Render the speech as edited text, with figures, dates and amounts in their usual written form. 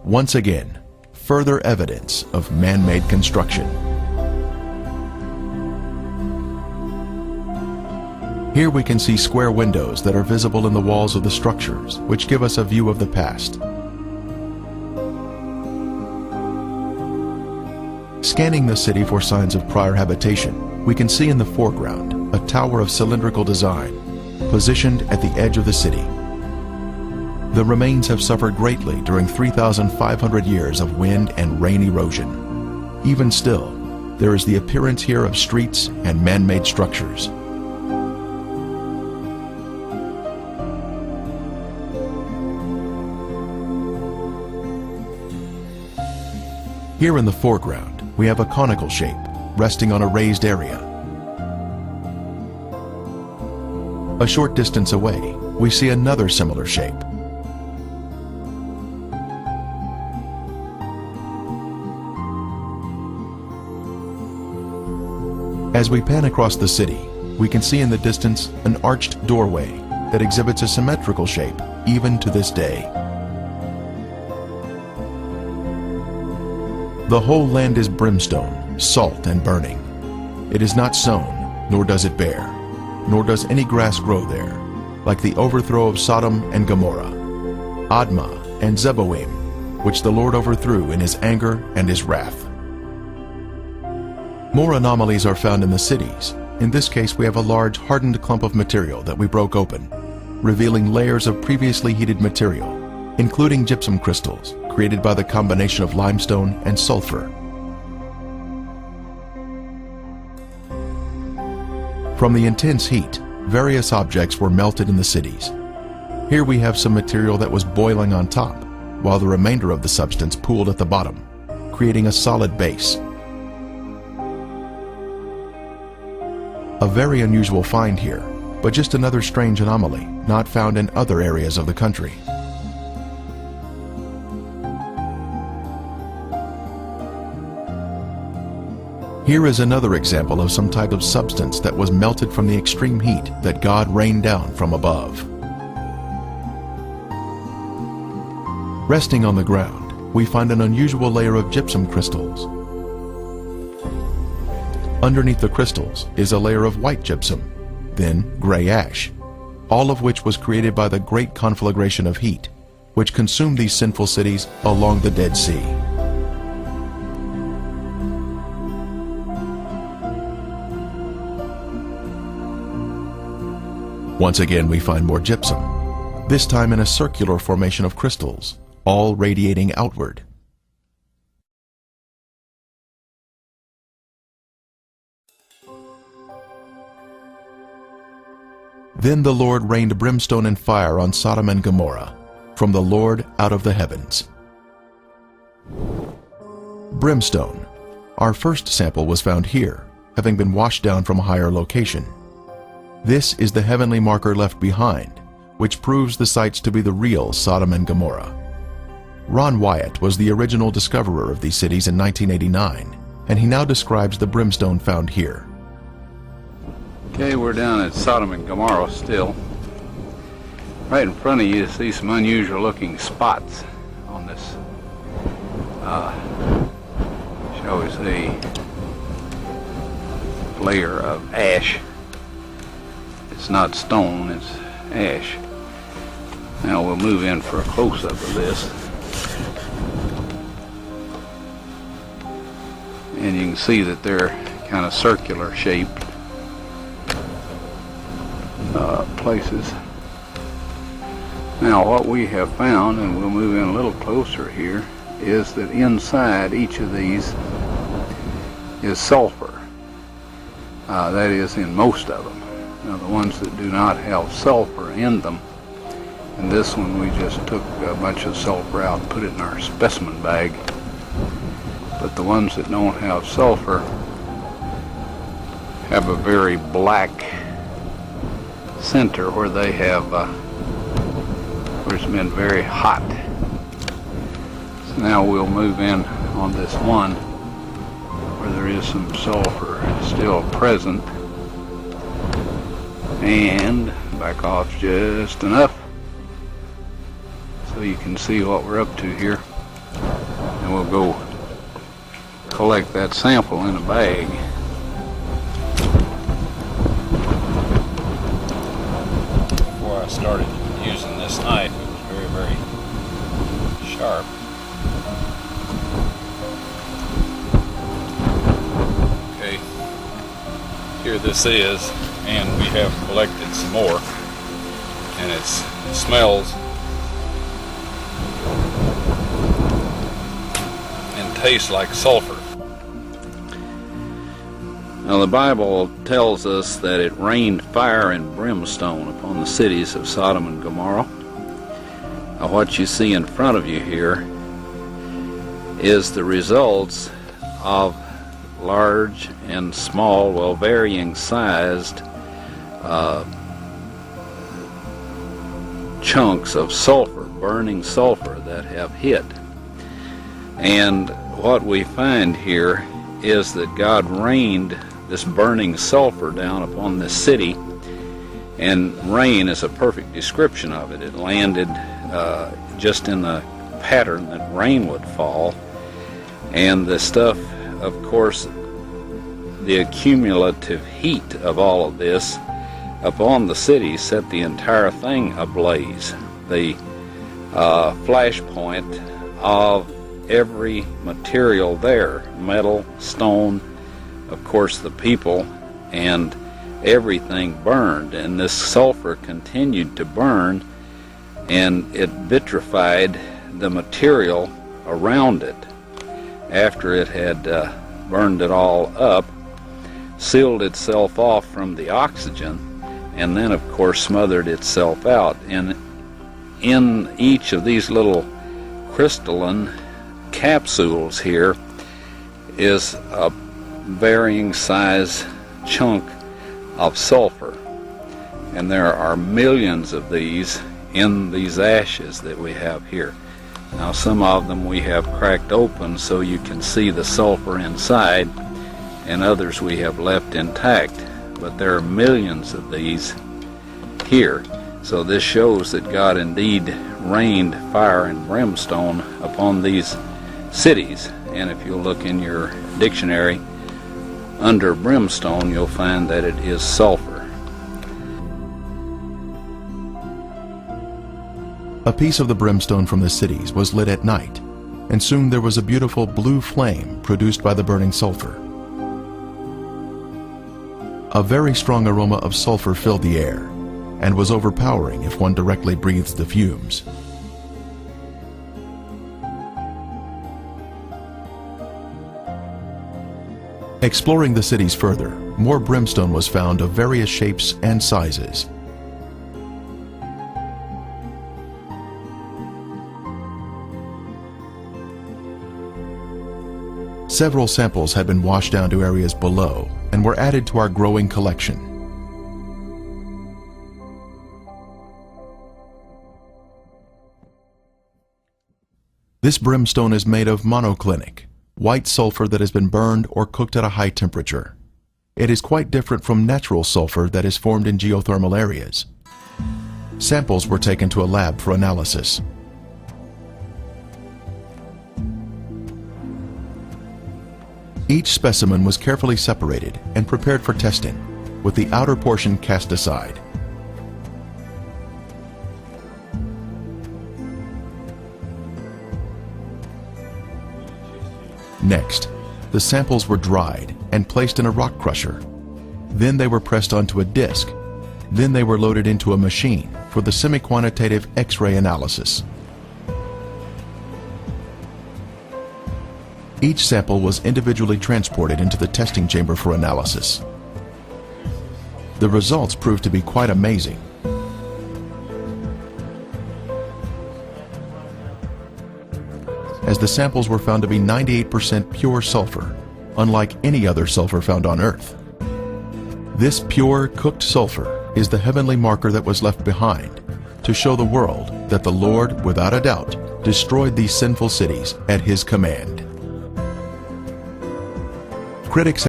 Once again, further evidence of man-made construction. Here we can see square windows that are visible in the walls of the structures, which give us a view of the past. Scanning the city for signs of prior habitation, we can see in the foreground a tower of cylindrical design, positioned at the edge of the city. The remains have suffered greatly during 3,500 years of wind and rain erosion. Even still, there is the appearance here of streets and man-made structures. Here in the foreground, we have a conical shape, resting on a raised area. A short distance away, we see another similar shape. As we pan across the city, we can see in the distance an arched doorway that exhibits a symmetrical shape even to this day. The whole land is brimstone, salt and burning. It is not sown, nor does it bear, nor does any grass grow there, like the overthrow of Sodom and Gomorrah, Admah and Zeboim, which the Lord overthrew in his anger and his wrath. More anomalies are found in the cities. In this case, we have a large hardened clump of material that we broke open, revealing layers of previously heated material, including gypsum crystals, created by the combination of limestone and sulfur. From the intense heat, various objects were melted in the cities. Here we have some material that was boiling on top, while the remainder of the substance pooled at the bottom, creating a solid base. A very unusual find here, but just another strange anomaly not found in other areas of the country. Here is another example of some type of substance that was melted from the extreme heat that God rained down from above. Resting on the ground, we find an unusual layer of gypsum crystals. Underneath the crystals is a layer of white gypsum, then gray ash, all of which was created by the great conflagration of heat, which consumed these sinful cities along the Dead Sea. Once again, we find more gypsum, this time in a circular formation of crystals, all radiating outward. Then the Lord rained brimstone and fire on Sodom and Gomorrah, from the Lord out of the heavens. Brimstone. Our first sample was found here, having been washed down from a higher location. This is the heavenly marker left behind, which proves the sites to be the real Sodom and Gomorrah. Ron Wyatt was the original discoverer of these cities in 1989, and he now describes the brimstone found here. Okay, we're down at Sodom and Gomorrah still. Right in front of you see some unusual looking spots on this, shall we say, layer of ash. It's not stone, it's ash. Now we'll move in for a close-up of this. And you can see that they're kind of circular shaped places. Now what we have found, and we'll move in a little closer here, is that inside each of these is sulfur. That is in most of them. Now the ones that do not have sulfur in them, and this one we just took a bunch of sulfur out and put it in our specimen bag. But the ones that don't have sulfur have a very black center where they have where it's been very hot. So now we'll move in on this one where there is some sulfur still present, and back off just enough so you can see what we're up to here. and we'll go collect that sample in a bag. Before I started using this knife, it was very, very sharp. Okay, here this is, and we have collected some more, and it smells and tastes like sulfur. Now the Bible tells us that it rained fire and brimstone upon the cities of Sodom and Gomorrah. Now what you see in front of you here is the results of large and small, well, varying sized chunks of sulfur, burning sulfur that have hit. And what we find here is that God rained this burning sulfur down upon this city, and rain is a perfect description of it. It landed just in the pattern that rain would fall, and the stuff, of course, the accumulative heat of all of this upon the city set the entire thing ablaze. The flashpoint of every material there, metal, stone, of course the people, and everything burned, and this sulfur continued to burn, and it vitrified the material around it after it had burned it all up, sealed itself off from the oxygen, and then of course smothered itself out. And in each of these little crystalline capsules here is a varying size chunk of sulfur, and there are millions of these in these ashes that we have here. Now some of them we have cracked open so you can see the sulfur inside, and others we have left intact, but there are millions of these here. So this shows that God indeed rained fire and brimstone upon these cities. And if you look in your dictionary under brimstone, you'll find that it is sulfur. A piece of the brimstone from the cities was lit at night, and soon there was a beautiful blue flame produced by the burning sulfur. A very strong aroma of sulfur filled the air, and was overpowering if one directly breathed the fumes. Exploring the cities further, more brimstone was found of various shapes and sizes. Several samples had been washed down to areas below and were added to our growing collection. This brimstone is made of monoclinic, white sulfur that has been burned or cooked at a high temperature. It is quite different from natural sulfur that is formed in geothermal areas. Samples were taken to a lab for analysis. Each specimen was carefully separated and prepared for testing, with the outer portion cast aside. Next, the samples were dried and placed in a rock crusher. Then they were pressed onto a disc. Then they were loaded into a machine for the semi-quantitative X-ray analysis. Each sample was individually transported into the testing chamber for analysis. The results proved to be quite amazing. As the samples were found to be 98% pure sulfur, unlike any other sulfur found on Earth. This pure, cooked sulfur is the heavenly marker that was left behind to show the world that the Lord, without a doubt, destroyed these sinful cities at His command. Critics